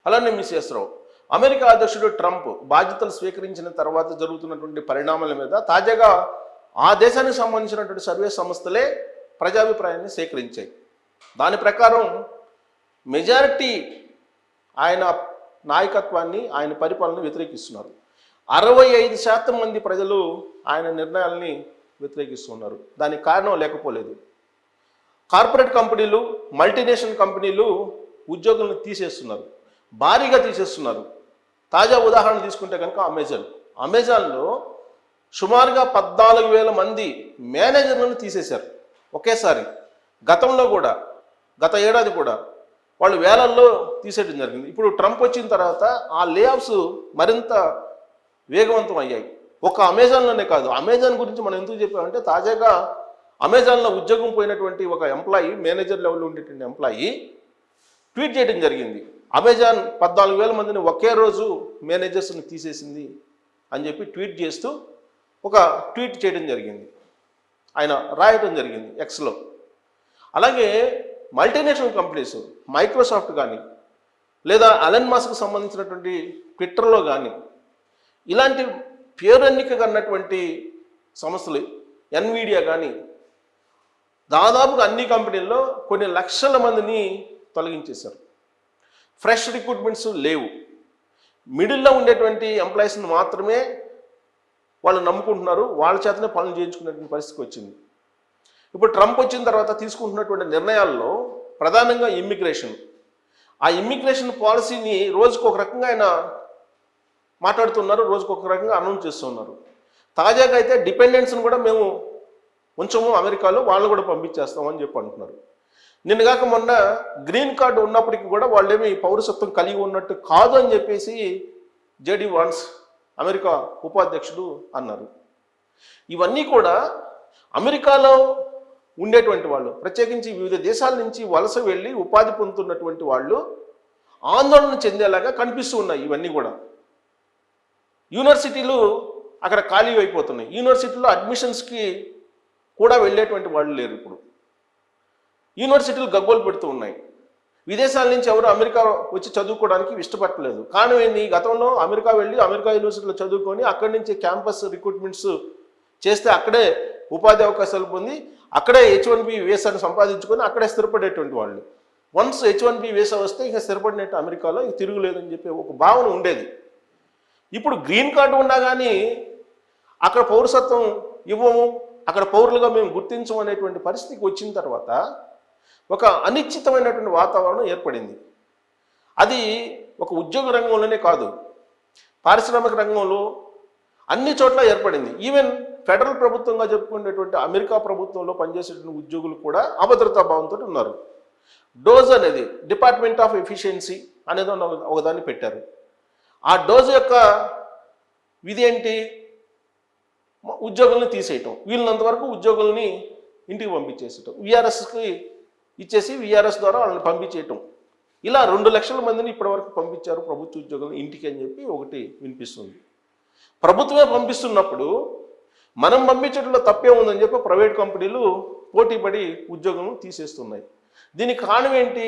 అలానే miss America అధ్యక్షుడు Trump బాధ్యతలు స్వీకరించిన తర్వాత జరుగుతున్నటువంటి పరిణామాల మీద తాజాగా ఆ దేశానికి సంబంధించినటువంటి సర్వే సంస్థలే ప్రజాభిప్రాయాన్ని సేకరించాయి. దాని ప్రకారం మెజారిటీ ఆయన నాయకత్వాన్ని, ఆయన పరిపాలన వ్యతిరేకిస్తున్నారు. 65% మంది ప్రజలు ఆయన నిర్ణయాలని వ్యతిరేకిస్తున్నారు. దానికి కారణం లేకపోలేదు. కార్పొరేట్ కంపెనీలు, మల్టీనేషనల్ కంపెనీలు ఉద్యోగులను తీసేస్తున్నారు, భారీగా తీసేస్తున్నారు. తాజా ఉదాహరణ తీసుకుంటే కనుక అమెజాన్లో సుమారుగా 14,000 మంది మేనేజర్లను తీసేశారు ఒకేసారి. గతంలో కూడా, గత ఏడాది కూడా వాళ్ళు వేలల్లో తీసేయడం జరిగింది. ఇప్పుడు ట్రంప్ వచ్చిన తర్వాత ఆ లేఆఫ్స్ మరింత వేగవంతం అయ్యాయి. ఒక అమెజాన్లోనే కాదు, అమెజాన్ గురించి మనం ఎందుకు చెప్పామంటే తాజాగా అమెజాన్లో ఉద్యోగం పోయినటువంటి ఒక ఎంప్లాయీ, మేనేజర్ లెవెల్లో ఉండేటువంటి ఎంప్లాయీ ట్వీట్ చేయడం జరిగింది. అమెజాన్ 14,000 మందిని ఒకే రోజు మేనేజర్స్ని తీసేసింది అని చెప్పి ట్వీట్ చేస్తూ ఒక ట్వీట్ చేయడం జరిగింది, ఆయన రాయడం జరిగింది ఎక్స్లో. అలాగే మల్టీనేషనల్ కంపెనీస్, మైక్రోసాఫ్ట్ కానీ లేదా అలన్ మస్క్ సంబంధించినటువంటి ట్విట్టర్లో కానీ ఇలాంటి పేరెన్నిక కన్నటువంటి సంస్థలు, ఎన్విడియా కానీ దాదాపుగా అన్ని కంపెనీల్లో కొన్ని లక్షల మందిని తొలగించేశారు. ఫ్రెష్ రిక్రూట్మెంట్స్ లేవు. మిడిల్లో ఉండేటువంటి ఎంప్లాయీస్ని మాత్రమే వాళ్ళు నమ్ముకుంటున్నారు, వాళ్ళ చేతనే పనులు చేయించుకునేటువంటి పరిస్థితికి వచ్చింది. ఇప్పుడు ట్రంప్ వచ్చిన తర్వాత తీసుకుంటున్నటువంటి నిర్ణయాల్లో ప్రధానంగా ఇమ్మిగ్రేషన్. ఆ ఇమ్మిగ్రేషన్ పాలసీని రోజుకు ఒక రకంగా ఆయన మాట్లాడుతున్నారు, రోజుకు ఒక రకంగా అనౌన్స్ చేస్తున్నారు. తాజాగా అయితే డిపెండెంట్స్ని కూడా మేము ఉంచము అమెరికాలో, వాళ్ళని కూడా పంపించేస్తామని చెప్పి అంటున్నారు. నిన్నగాక మొన్న గ్రీన్ కార్డు ఉన్నప్పటికీ కూడా వాళ్ళేమి పౌరసత్వం కలిగి ఉన్నట్టు కాదు అని చెప్పేసి జేడీ వాన్స్, అమెరికా ఉపాధ్యక్షుడు అన్నారు. ఇవన్నీ కూడా అమెరికాలో ఉండేటువంటి వాళ్ళు, ప్రత్యేకించి వివిధ దేశాల నుంచి వలస వెళ్ళి ఉపాధి పొందుతున్నటువంటి వాళ్ళు ఆందోళన చెందేలాగా కనిపిస్తూ ఉన్నాయి. ఇవన్నీ కూడా యూనివర్సిటీలు అక్కడ ఖాళీ అయిపోతున్నాయి. యూనివర్సిటీలో అడ్మిషన్స్కి కూడా వెళ్ళేటువంటి వాళ్ళు లేరు. ఇప్పుడు యూనివర్సిటీలు గగ్గోలు పెడుతూ ఉన్నాయి. విదేశాల నుంచి ఎవరు అమెరికా వచ్చి చదువుకోవడానికి ఇష్టపడలేదు. కారణం ఏంది? గతంలో అమెరికా వెళ్ళి అమెరికా యూనివర్సిటీలో చదువుకొని అక్కడి నుంచి క్యాంపస్ రిక్రూట్మెంట్స్ చేస్తే అక్కడే ఉపాధి అవకాశాలు పొంది అక్కడే H1B వీసాను సంపాదించుకొని అక్కడే స్థిరపడేటువంటి వాళ్ళు. వన్స్ H1B వీసా వస్తే ఇక స్థిరపడినట్టు అమెరికాలో ఇక తిరుగులేదని చెప్పి ఒక భావన ఉండేది. ఇప్పుడు గ్రీన్ కార్డు ఉన్నా కానీ అక్కడ పౌరసత్వం ఇవ్వము, అక్కడ పౌరులుగా మేము గుర్తించము అనేటువంటి పరిస్థితికి వచ్చిన తర్వాత ఒక అనిశ్చితమైనటువంటి వాతావరణం ఏర్పడింది. అది ఒక ఉద్యోగ రంగంలోనే కాదు, పారిశ్రామిక రంగంలో అన్ని చోట్ల ఏర్పడింది. ఈవెన్ ఫెడరల్ ప్రభుత్వంగా చెప్పుకునేటువంటి అమెరికా ప్రభుత్వంలో పనిచేసేటువంటి ఉద్యోగులు కూడా అభద్రతా భావంతో ఉన్నారు. డోజ్ అనేది డిపార్ట్మెంట్ ఆఫ్ ఎఫిషియన్సీ అనేది ఒకదాన్ని పెట్టారు. ఆ డోజ్ యొక్క విధి ఏంటి? ఉద్యోగుల్ని తీసేయటం, వీళ్ళంతవరకు ఉద్యోగుల్ని ఇంటికి పంపించేసేయటం, విఆర్ఎస్కి ఇచ్చేసి విఆర్ఎస్ ద్వారా వాళ్ళని పంపించేయటం. ఇలా 2 లక్షల మందిని ఇప్పటివరకు పంపించారు ప్రభుత్వ ఉద్యోగులను ఇంటికి అని చెప్పి ఒకటి వినిపిస్తుంది. ప్రభుత్వమే పంపిస్తున్నప్పుడు మనం పంపించడంలో తప్పే ఉందని చెప్పి ప్రైవేట్ కంపెనీలు పోటీపడి ఉద్యోగులను తీసేస్తున్నాయి. దీనికి కారణం ఏంటి?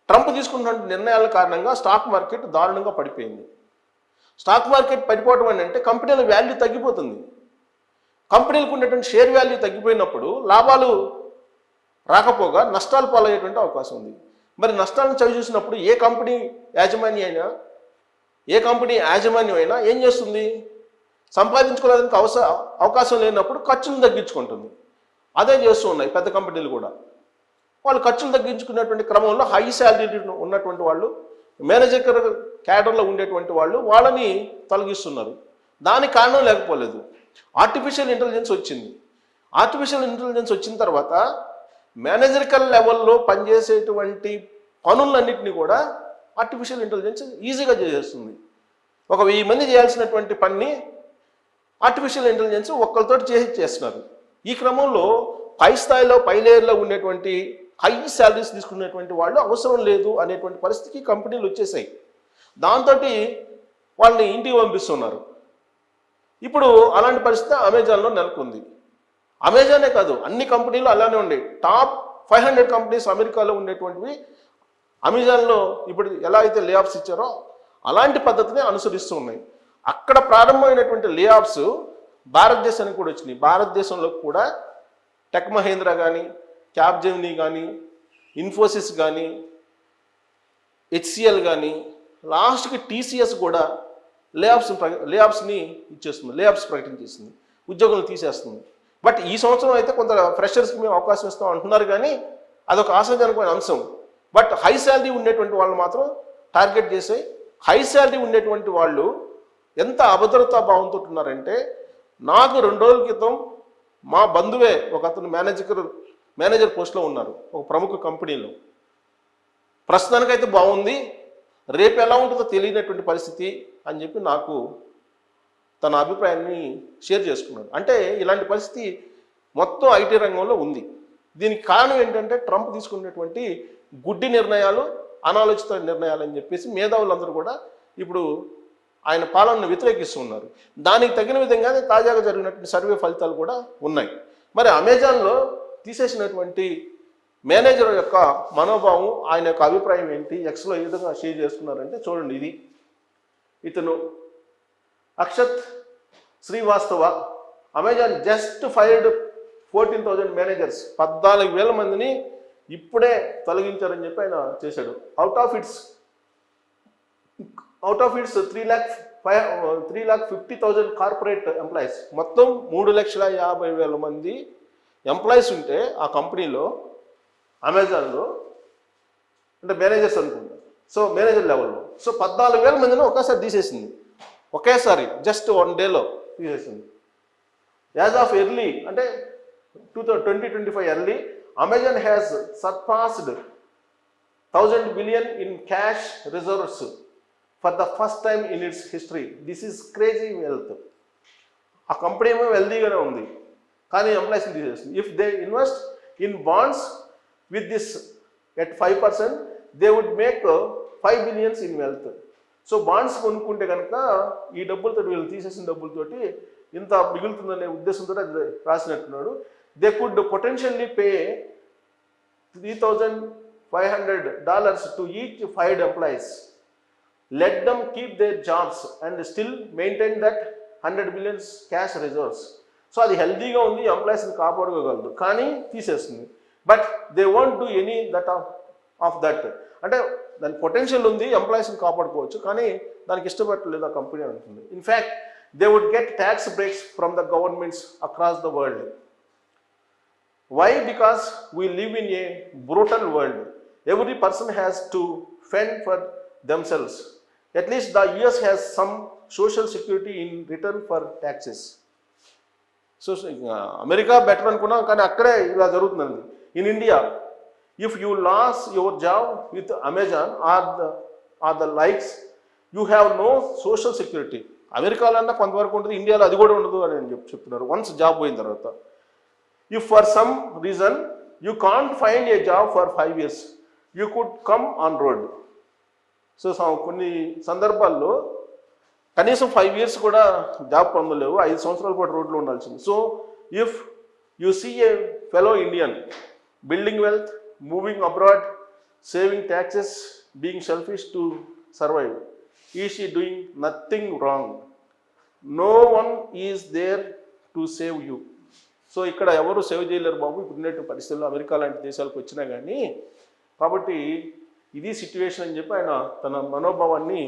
ట్రంప్ తీసుకున్న నిర్ణయాల కారణంగా స్టాక్ మార్కెట్ దారుణంగా పడిపోయింది. స్టాక్ మార్కెట్ పడిపోవడం అంటే కంపెనీల వాల్యూ తగ్గిపోతుంది. కంపెనీలకు ఉండేటువంటి షేర్ వాల్యూ తగ్గిపోయినప్పుడు లాభాలు రాకపోగా నష్టాలు పాలయ్యేటువంటి అవకాశం ఉంది. మరి నష్టాలను చవి చూసినప్పుడు ఏ కంపెనీ యాజమాన్యం అయినా ఏం చేస్తుంది? సంపాదించుకోవడానికి అవకాశం లేనప్పుడు ఖర్చులను తగ్గించుకుంటుంది. అదే చేస్తూ ఉన్నాయి పెద్ద కంపెనీలు కూడా. వాళ్ళు ఖర్చులు తగ్గించుకున్నటువంటి క్రమంలో హై శాలరీ ఉన్నటువంటి వాళ్ళు, మేనేజర్ క్యాడర్లో ఉండేటువంటి వాళ్ళు వాళ్ళని తొలగిస్తున్నారు. దానికి కారణం లేకపోలేదు, ఆర్టిఫిషియల్ ఇంటెలిజెన్స్ వచ్చింది. ఆర్టిఫిషియల్ ఇంటెలిజెన్స్ వచ్చిన తర్వాత మేనేజరికల్ లెవెల్లో పనిచేసేటువంటి పనులన్నింటినీ కూడా ఆర్టిఫిషియల్ ఇంటెలిజెన్స్ ఈజీగా చేసేస్తుంది. ఒక 1000 మంది చేయాల్సినటువంటి పని ఆర్టిఫిషియల్ ఇంటెలిజెన్స్ ఒక్కరితో చేస్తున్నారు. ఈ క్రమంలో పై స్థాయిలో, పై లేయర్లో ఉండేటువంటి హై శాలరీస్ తీసుకునేటువంటి వాళ్ళు అవసరం లేదు అనేటువంటి పరిస్థితికి కంపెనీలు వచ్చేసాయి. దాంతో వాళ్ళని ఇంటికి పంపిస్తున్నారు. ఇప్పుడు అలాంటి పరిస్థితి అమెజాన్లో నెలకొంది. అమెజానే కాదు, అన్ని కంపెనీలు అలానే ఉండే. టాప్ 500 కంపెనీస్ అమెరికాలో ఉండేటువంటివి అమెజాన్లో ఇప్పుడు ఎలా అయితే లే ఆఫ్స్ ఇచ్చారో అలాంటి పద్ధతిని అనుసరిస్తూ ఉన్నాయి. అక్కడ ప్రారంభమైనటువంటి లే ఆఫ్స్ భారతదేశానికి కూడా వచ్చినాయి. భారతదేశంలో కూడా టెక్ మహేంద్ర కానీ, క్యాప్జెమినీ కానీ, ఇన్ఫోసిస్ కానీ, హెచ్సిఎల్ కానీ, లాస్ట్కి టీసీఎస్ కూడా లే ఆఫ్స్ని ఇచ్చేస్తుంది, లే ఆఫ్స్ ప్రకటించేస్తుంది, ఉద్యోగులు తీసేస్తుంది. బట్ ఈ సంవత్సరం అయితే కొంత ఫ్రెషర్స్కి మేము అవకాశం ఇస్తాం అంటున్నారు, కానీ అదొక ఆశాజనకమైన అంశం. బట్ హై శాలరీ ఉండేటువంటి వాళ్ళు మాత్రం టార్గెట్ చేసి, హై శాలరీ ఉండేటువంటి వాళ్ళు ఎంత అభద్రతా భావంతో ఉన్నారంటే, నాకు 2 రోజుల క్రితం మా బంధువే ఒక అతను మేనేజర్ పోస్ట్లో ఉన్నారు ఒక ప్రముఖ కంపెనీలో. ప్రస్తుతానికైతే బాగుంది, రేపు ఎలా ఉంటుందో తెలియనటువంటి పరిస్థితి అని చెప్పి నాకు తన అభిప్రాయాన్ని షేర్ చేసుకున్నాడు. అంటే ఇలాంటి పరిస్థితి మొత్తం ఐటీ రంగంలో ఉంది. దీనికి కారణం ఏంటంటే ట్రంప్ తీసుకున్నటువంటి గుడ్డి నిర్ణయాలు, అనాలోచిత నిర్ణయాలు అని చెప్పేసి మేధావులందరూ కూడా ఇప్పుడు ఆయన పాలనను వ్యతిరేకిస్తున్నారు. దానికి తగిన విధంగానే తాజాగా జరిగినటువంటి సర్వే ఫలితాలు కూడా ఉన్నాయి. మరి అమెజాన్లో తీసేసినటువంటి మేనేజర్ యొక్క మనోభావం, ఆయన యొక్క అభిప్రాయం ఏంటి, ఎక్స్లో ఏ విధంగా షేర్ చేస్తున్నారంటే చూడండి. ఇది ఇతను Akshat Srivastava, Amazon just fired 14,000 managers, 14,000 మందిని ఇప్పుడే తొలగించారని చెప్పి ఆయన చేశాడు. Out of it's 3,50,000 corporate employees, మొత్తం 3,50,000 మంది ఎంప్లాయీస్ ఉంటే ఆ కంపెనీలో, అమెజాన్లో, అంటే మేనేజర్స్ అనుకుంటా, సో మేనేజర్ లెవెల్లో. సో 14,000 మందిని ఒకేసారి తీసేసింది, ఒకేసారి జస్ట్ 1 డేలో తీసేసింది. యాజ్ ఆఫ్ ఎర్లీ అంటే 2025 early, Amazon has surpassed 1,000 billion in cash reserves for the first time in its history. This is crazy wealth. ఆ కంపెనీ ఏమో వెల్దీగానే ఉంది, కానీ ఎంప్లాయీస్ని తీసేస్తుంది. If they invest in bonds with this at 5%, they would make 5 billion in wealth. So bonds కొనుక్కుంటే కనుక ఈ డబ్బులతో, వీళ్ళు తీసేసిన డబ్బులతోటి ఇంత మిగులుతుందనే ఉద్దేశంతో అది రాసినట్టున్నాడు. They could potentially pay $3,500 to each fired employees, let them keep their jobs and still maintain that 100 billion cash reserves. So అది హెల్దీగా ఉంది, ఎంప్లాయీస్ని కాపాడుకోగలదు, కానీ తీసేస్తుంది. But they won't do any of that. అంటే దాని పొటెన్షియల్ ఉంది, ఎంప్లాయీస్ని కాపాడుకోవచ్చు, కానీ దానికి ఇష్టపడలేదు ఆ కంపెనీ అంటుంది. In fact they would get tax breaks from the governments across the world. Why? Because we live in a brutal world. Every person has to fend for themselves. At least the US has some social security in return for taxes. So America better అనుకున్నాం, కానీ అక్కడే ఇలా జరుగుతుందండి. In India, if you lose your job with Amazon or the likes, you have no social security. అమెరికాలో అన్నా కొంతవరకు ఉంటుంది, ఇండియాలో అది కూడా ఉండదు అని చెప్తున్నారు వన్స్ జాబ్ పోయిన తర్వాత. If for some reason you can't find a job for 5 years, you could come on road. So కొన్ని సందర్భాల్లో కనీసం 5 years కూడా జాబ్ పొందలేవు, 5 సంవత్సరాల పాటు రోడ్లో ఉండాల్సింది. So if you see a fellow Indian building wealth, moving abroad, saving taxes, being selfish to survive, is she doing nothing wrong. No one is there to save you. So ఇక్కడ ఎవరు save చేయలేరు బాబు ఇప్పుడు ఉన్నటువంటి పరిస్థితుల్లో, America లాంటి దేశాలకు వచ్చినా కానీ. కాబట్టి ఇది సిట్యువేషన్ అని చెప్పి ఆయన తన మనోభావాన్ని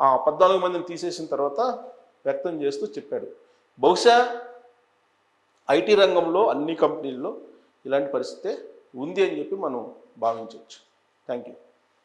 ఆ 14 మందిని తీసేసిన తర్వాత వ్యక్తం చేస్తూ చెప్పాడు. బహుశా ఐటీ రంగంలో అన్ని కంపెనీల్లో ఇలాంటి పరిస్థితే ఉంది అని చెప్పి మనం భావించవచ్చు. Thank you.